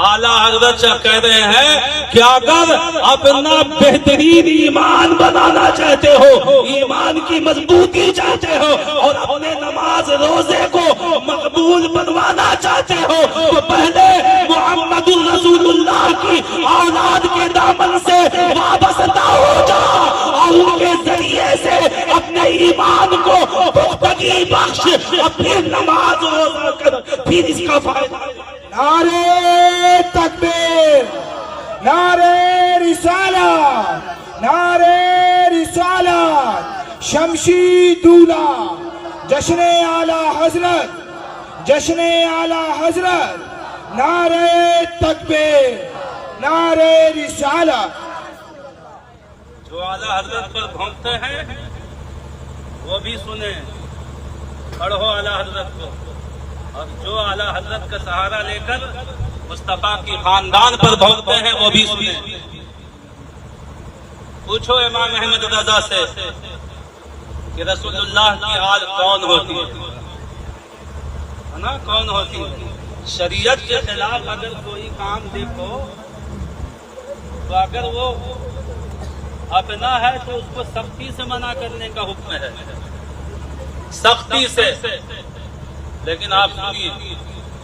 اعلیٰ حضرت کہہ رہے ہیں کہ اگر اپنا بہترین ایمان بنانا چاہتے ہو، ایمان کی مضبوطی چاہتے ہو، اور اپنے نماز روزے کو مقبول بنوانا چاہتے ہو، تو پہلے محمد الرسول اللہ کی اولاد کے دامن سے وابستہ ہو جا، اور ان کے ذریعے سے اپنے ایمان کو پختگی بخش، اپنی نماز روزہ کر، پھر اس کا فائدہ۔ نعرے تکبیر، نعرے رسالت، نعرے رسالت، شمشیر دولا، جشن اعلی حضرت، جشن اعلی حضرت، نعرے تکبیر، نعرے رسالت۔ جو اعلیٰ حضرت پر بھونکتے ہیں وہ بھی سنیں، پڑھو اعلیٰ حضرت کو، اور جو اعلیٰ حضرت کا سہارا لے کر مصطفیٰ کی خاندان پر بھونکتے ہیں وہ بھی سنیں۔ پوچھو امام احمد رضا سے کہ رسول اللہ کی آل کون ہوتی ہے نا، کون ہوتی ہے؟ شریعت کے خلاف اگر کوئی کام دیکھو تو اگر وہ اپنا ہے تو اس کو سختی سے منع کرنے کا حکم ہے، سختی سے۔ لیکن آپ سنیے،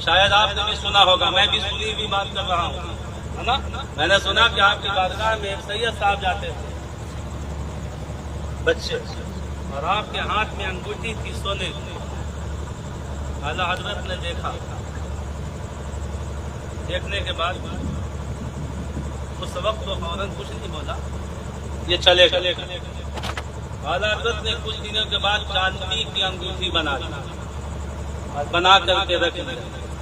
شاید آپ نے بھی سنا ہوگا، میں بھی سنی بھی بات کر رہا ہوں، ہے نا؟ میں نے سنا کہ آپ کی بارگاہ میں ایک سید صاحب جاتے تھے بچے، اور آپ کے ہاتھ میں انگوٹھی تھی سونے کی۔ اعلیٰ حضرت نے دیکھا، دیکھنے کے بعد اس وقت وہ فوراً کچھ نہیں بولا، یہ چلے گا۔ اعلیٰ حضرت نے کچھ دنوں کے بعد چاندی کی انگوٹھی بنا دی اور بنا کر کے رکھ دی۔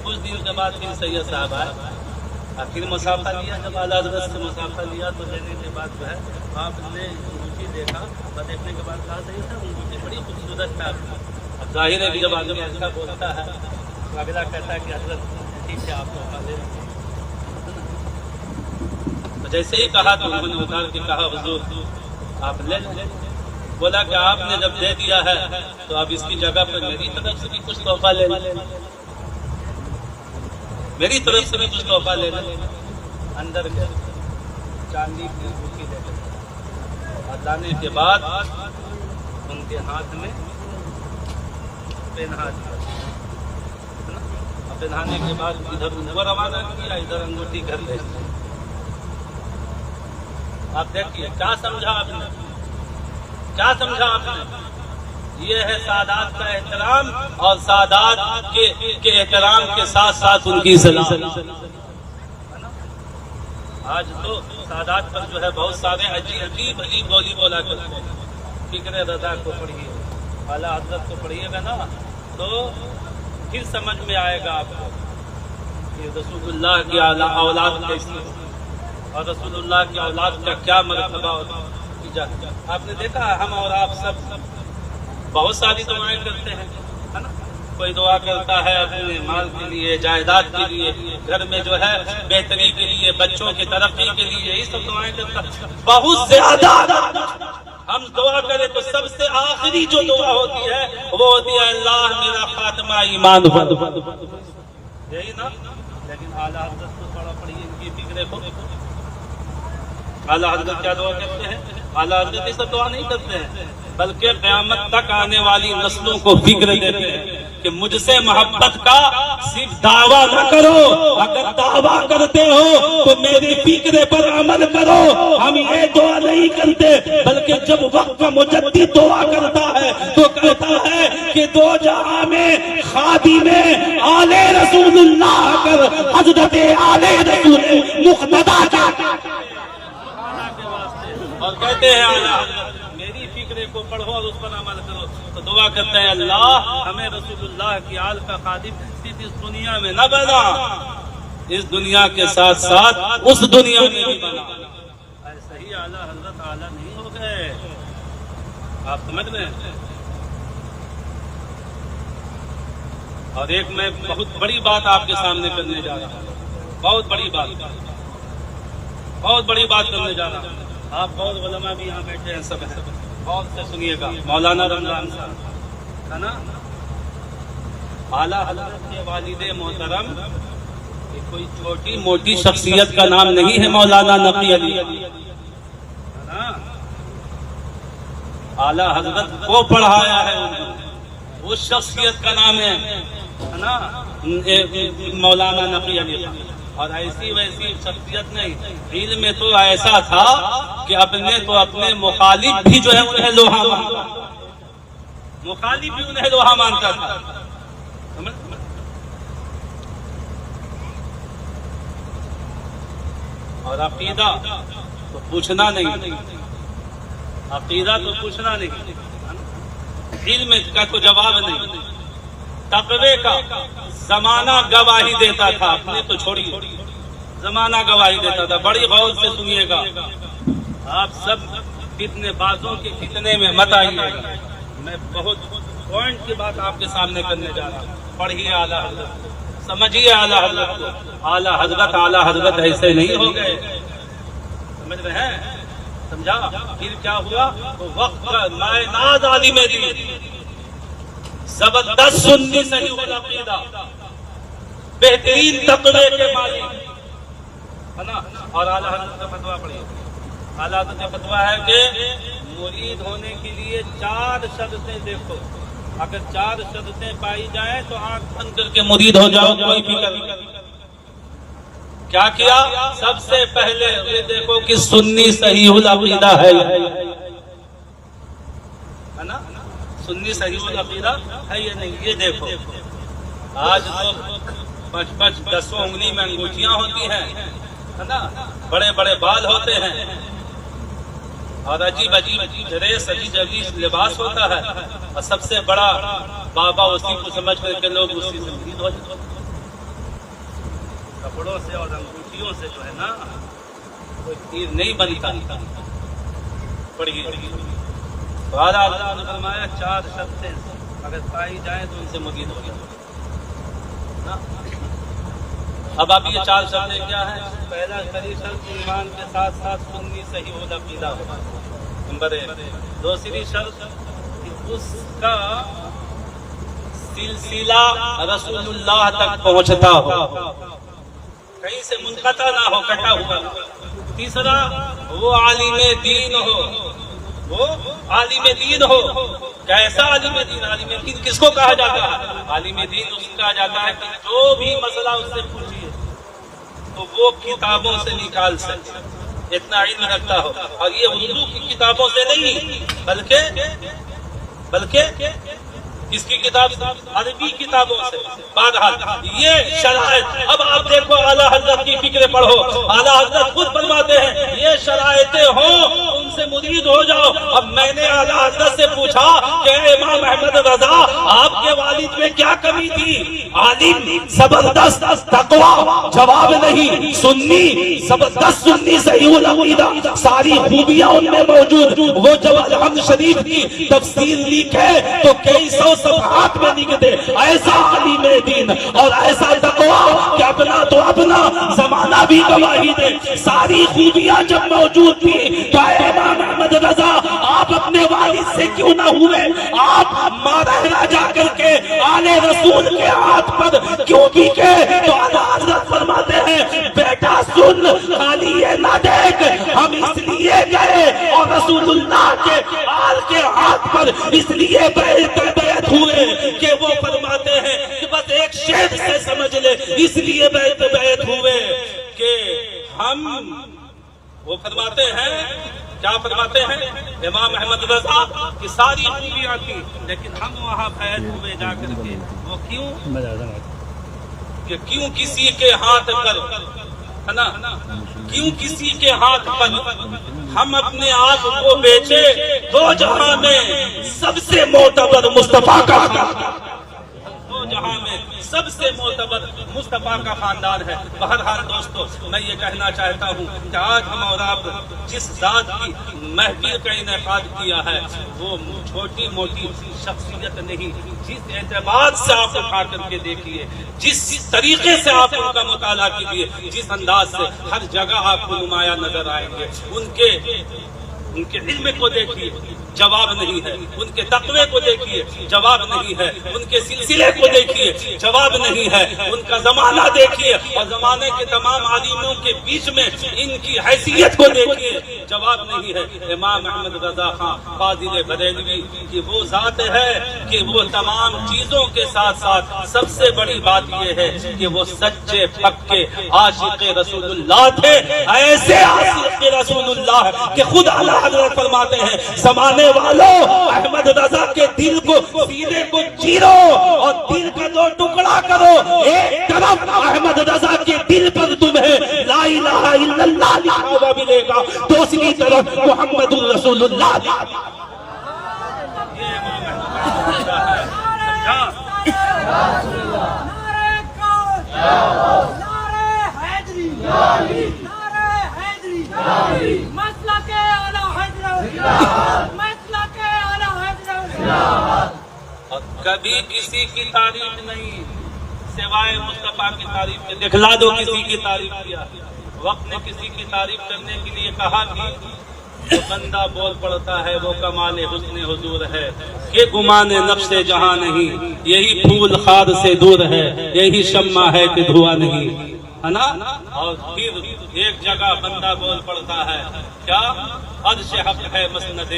کچھ دن کے بعد پھر سید صاحب آئے، پھر مسافہ لیا۔ جب اعلیٰ حضرت سے مسافہ لیا تو لینے کے بعد جو ہے آپ نے انگوٹھی دیکھا، اور دیکھنے کے بعد کہا صحیح تھا، انگوٹھی بڑی خوبصورت تھا۔ اب ظاہر ہے کہ جب آدمی ایسا بولتا ہے تو اگلا کہتا ہے کہ حضرت ٹھیک ہے آپ کو لے لیں۔ جیسے ہی کہا تو انہوں نے اتار کے کہا حضور آپ لے لیں۔ بولا کہ آپ نے جب دے دیا ہے تو اب اس کی جگہ پر میری طرف سے بھی کچھ تحفہ لے لیں۔ میری طرف سے بھی کچھ تحفہ لے لیں. اندر گئے, چاندی کی انگوٹھی لے لیں, اور لانے کے بعد ان کے ہاتھ میں پہنا دیا. پہنانے کے بعد ادھر ان کو روانہ کیا, ادھر انگوٹھی گھر لے. آپ دیکھیے کیا سمجھا آپ نے, کیا سمجھا آپ نے. یہ ہے سادات کا احترام, اور سادات کے احترام کے ساتھ ساتھ ان کی سلام. آج تو سادات پر جو ہے بہت سارے عجیب بولی بولا کرتے ہیں. فکر رضا کو پڑھیے, اعلیٰ حضرت کو پڑھیے گا نا تو پھر سمجھ میں آئے گا آپ کو کہ رسول اللہ کی اولاد کیسی ہے, اور رسول اللہ کی اولاد کا کیا مرتبہ ہوتا ہے. آپ نے دیکھا ہم اور آپ سب بہت ساری دعائیں کرتے ہیں, ہے نا. کوئی دعا کرتا ہے اپنے مال کے لیے, جائیداد کے لیے, گھر میں جو ہے بہتری کے لیے, بچوں کی ترقی کے لیے, یہی سب دعائیں کرتا ہے. بہت زیادہ ہم دعا کریں تو سب سے آخری جو دعا ہوتی ہے وہ ہوتی ہے اللہ میرا خاتمہ ایمان ہو, یہی نا. لیکن اعلیٰ حضرت کو تھوڑا پڑھیے, ان کی فکر کو. اعلیٰ حضرت کیا دعا کرتے ہیں؟ اعلیٰ حضرت یہ سب دعا نہیں کرتے ہیں, بلکہ قیامت تک آنے والی نسلوں کو فکر دیتے ہیں کہ مجھ سے محبت کا صرف دعویٰ نہ کرو, اگر دعویٰ کرتے ہو تو میری فکر پر عمل کرو. ہم یہ دعا نہیں کرتے, بلکہ جب وقت کا مجدد دعا کرتا ہے تو کہتا ہے کہ دو جہاں میں خادم آل رسول اللہ کر حضرت آل رسول مقتدا کا, اور کہتے ہیں اعلیٰ حضرت میری فکر کو پڑھو اور اس پر عمل کرو. تو دعا کرتے ہیں اللہ ہمیں رسول اللہ کی آل کا خادم صرف اس دنیا میں نہ بنا, اس دنیا کے ساتھ ساتھ اس دنیا میں بھی بنا. ایسا ہی اعلیٰ حضرت اعلیٰ نہیں ہو گئے, آپ سمجھ رہے ہیں. اور ایک میں بہت بڑی بات آپ کے سامنے کرنے جا رہا ہوں, بہت بڑی بات, بہت بڑی بات کرنے جا رہا ہوں. آپ بہت علماء بھی یہاں بیٹھے ہیں, سب ہیں, بہت سے سنیے گا. مولانا رمضان صاحب ہے نا, اعلیٰ حضرت کے والد محترم, یہ کوئی چھوٹی موٹی شخصیت کا نام نہیں ہے. مولانا نقی علی ہے نا, اعلیٰ حضرت کو پڑھایا ہے اس شخصیت کا نام ہے نا مولانا نقی علی. اور ایسی ویسی شخصیت نہیں, علم میں تو ایسا تھا کہ اپنے مخالف بھی جو ہے انہیں لوہا مانتا, مخالف بھی انہیں لوہا مانتا تھا. اور عقیدہ تو پوچھنا نہیں, عقیدہ تو پوچھنا نہیں, علم کا تو جواب نہیں. تقوی کا زمانہ گواہی دیتا تھا, اپنے تو چھوڑیے, زمانہ گواہی دیتا تھا. بڑی غور سے سنیے گا, آپ سب فتنے بازوں کے فتنے میں مت آئیے گا. میں بہت پوائنٹ کی بات آپ کے سامنے کرنے جا رہا ہوں. پڑھیے اعلیٰ حضرت, سمجھیے اعلیٰ حضرت کو. اعلیٰ حضرت ایسے نہیں ہو گئے, سمجھ رہے ہیں, سمجھا. پھر کیا ہوا, تو وقت کا نائناز عالم دین, زبردست سنی صحیح العقیدہ, بہترین تقوی کے مالک ہے نا. اور اعلیٰ حضرت کا فتویٰ پڑھیے. اعلیٰ حضرت کا فتویٰ ہے کہ مرید ہونے کے لیے 4 شرطیں دیکھو, اگر 4 شرطیں پائی جائیں تو آنکھ بند کر کے مرید ہو جاؤ, کوئی فکر نہیں. کیا کیا؟ سب سے پہلے یہ دیکھو کہ سنی صحیح العقیدہ ہے نا, سنی صحیح العقیدہ ہے یا نہیں, یہ دیکھو. آج تو 5-10 انگلی میں انگوٹھیاں ہوتی ہیں ہے نا, بڑے بڑے بال ہوتے ہیں, اور عجیب ڈریس, عجیب لباس ہوتا ہے, اور سب سے بڑا بابا اسی کو سمجھ کر کے لوگ اسی سے مرید ہو جاتے ہیں. کپڑوں سے اور انگوٹھیوں سے جو ہے نا کوئی پیر نہیں بنتا. پڑھیے. تو اعلیٰ حضرت نے فرمایا 4 شرطیں اگر پائی جائیں تو ان سے مرید ہو جاؤ. اب آپ یہ 4 شرطیں کیا ہیں؟ پہلا شرط ایمان کے ساتھ ساتھ سنی صحیح العقیدہ ہو, نمبر 1. دوسری شرط اس کا سلسلہ رسول اللہ تک پہنچتا ہو, کہیں سے منقطع نہ ہو، کٹا ہوا۔ تیسرا وہ عالم دین ہو، وہ عالم دین ہو۔ کیسا عالم دین؟ عالم دین کس کو کہا جاتا ہے؟ عالم دین اس کو کہا جاتا ہے کہ جو بھی مسئلہ اس سے پوچھیے تو وہ کتابوں سے نکال سکے، اتنا علم رکھتا ہو۔ اور یہ اردو کی کتابوں سے نہیں بلکہ اس کی کتاب عربی کتابوں سے۔ بہرحال یہ شرائط، اب آپ دیکھو اعلیٰ حضرت کی فکر پڑھو، اعلیٰ حضرت خود فرماتے ہیں یہ شرائطیں ہوں ان سے مرید ہو جاؤ۔ اب میں نے اعلیٰ حضرت سے پوچھا کہ امام احمد رضا آپ کے والد میں کیا کمی تھی؟ عالم زبردست تقویٰ، جواب نہیں، سنی زبردست، سنی صحیح العقیدہ، ساری خوبیاں ان میں موجود۔ وہ جب الحمد شریف کی تفسیر لکھے تو کئی سو صفحات میں لکھتے، ایسا عالم دین اور ایسا تقویٰ کہ اپنا تو اپنا زمانہ بھی گواہی دے۔ ساری خوبیاں جب موجود تھی تو اے امام احمد رضا آپ اپنے والد سے کیوں نہ ہوئے؟ آپ مارہنا جا کر کے آل رسول کے ہاتھ پر کیوں بکے؟ تو اعلیٰ حضرت فرماتے ہیں بیٹا سن، خالی یہ نہ دیکھ ہم اس لیے گئے اور رسول اللہ کے آل کے ہاتھ پر اس لیے بیعت ہوئے کہ وہ فرماتے ہیں کہ بس ایک شیخ سے سمجھ لے، اس لیے بیعت ہوئے کہ ہم، وہ فرماتے ہیں، کیا فرماتے ہیں امام احمد رضا کی ساری خوبیاں تھی لیکن ہم وہاں بیعت ہوئے جا کر کے، وہ کیوں کہ کیوں کسی کے ہاتھ پر، ہے نا، کیوں کسی کے ہاتھ پر ہم اپنے آپ کو بیچے؟ دو جہاں میں سب سے معتبر مصطفیٰ کا، دو جہاں میں سب سے معتبر مصطفیٰ کا خاندان ہے۔ بہرحال دوستو میں یہ کہنا چاہتا ہوں کہ آج ہم اور آپ جس ذات کی محفل کا انعقاد کیا ہے وہ چھوٹی موٹی شخصیت نہیں، جس اعتبار سے آپ اٹھا کر کے دیکھیے، جس طریقے سے آپ ان کا مطالعہ کیجیے، جس انداز سے ہر جگہ آپ کو نمایاں نظر آئیں گے، ان کے علم کو دیکھیے جواب نہیں ہے، ان کے تقوی کو دیکھیے جواب نہیں ہے، ان کے سلسلے کو دیکھیے جواب نہیں ہے، ان کا زمانہ دیکھیے اور زمانے کے تمام عالموں کے بیچ میں ان کی حیثیت کو دیکھیے جواب نہیں ہے۔ امام احمد رضا خان فاضل بریلوی کی وہ ذات ہے کہ وہ تمام چیزوں کے ساتھ ساتھ سب سے بڑی بات یہ ہے کہ وہ سچے پکے عاشق رسول اللہ تھے، ایسے عاشق رسول اللہ کہ خود اعلیٰ حضرت فرماتے ہیں زمانے والوں احمد رضا کے دل کو، سینے کو چیرو اور دل کا دو ٹکڑا کرو، ایک طرف احمد رضا کے دل پر تمہیں لا الہ الا اللہ لکھا ہوا ملے گا، دوسری طرف محمد رسول اللہ۔ یہ امام احمد رضا اور کبھی کسی کی تعریف نہیں سوائے مصطفیٰ کی تعریف کے۔ دکھلا دو کسی کی تعریف کیا، وقت نے کسی کی تعریف کرنے کے لیے کہا کہ جو بندہ بول پڑتا ہے وہ کمال حسن حضور ہے، کہ گمان نقش جہاں نہیں، یہی پھول خار سے دور ہے، یہی شمع ہے کہ دھواں نہیں، ہے نا۔ اور پھر ایک جگہ بندہ بول پڑتا ہے کیا؟ عرش حق ہے مسند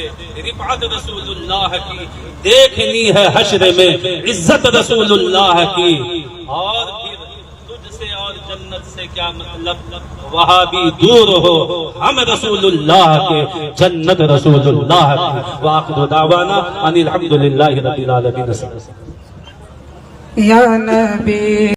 رفعت رسول اللہ کی، دیکھنی ہے حشر میں عزت رسول اللہ کی، اور پھر تجھ سے اور جنت سے کیا مطلب، وہاں بھی دور ہو ہم رسول اللہ کے، جنت رسول اللہ کی۔ وآخر دعوانا ان الحمد للہ رب العالمین۔ یا نبی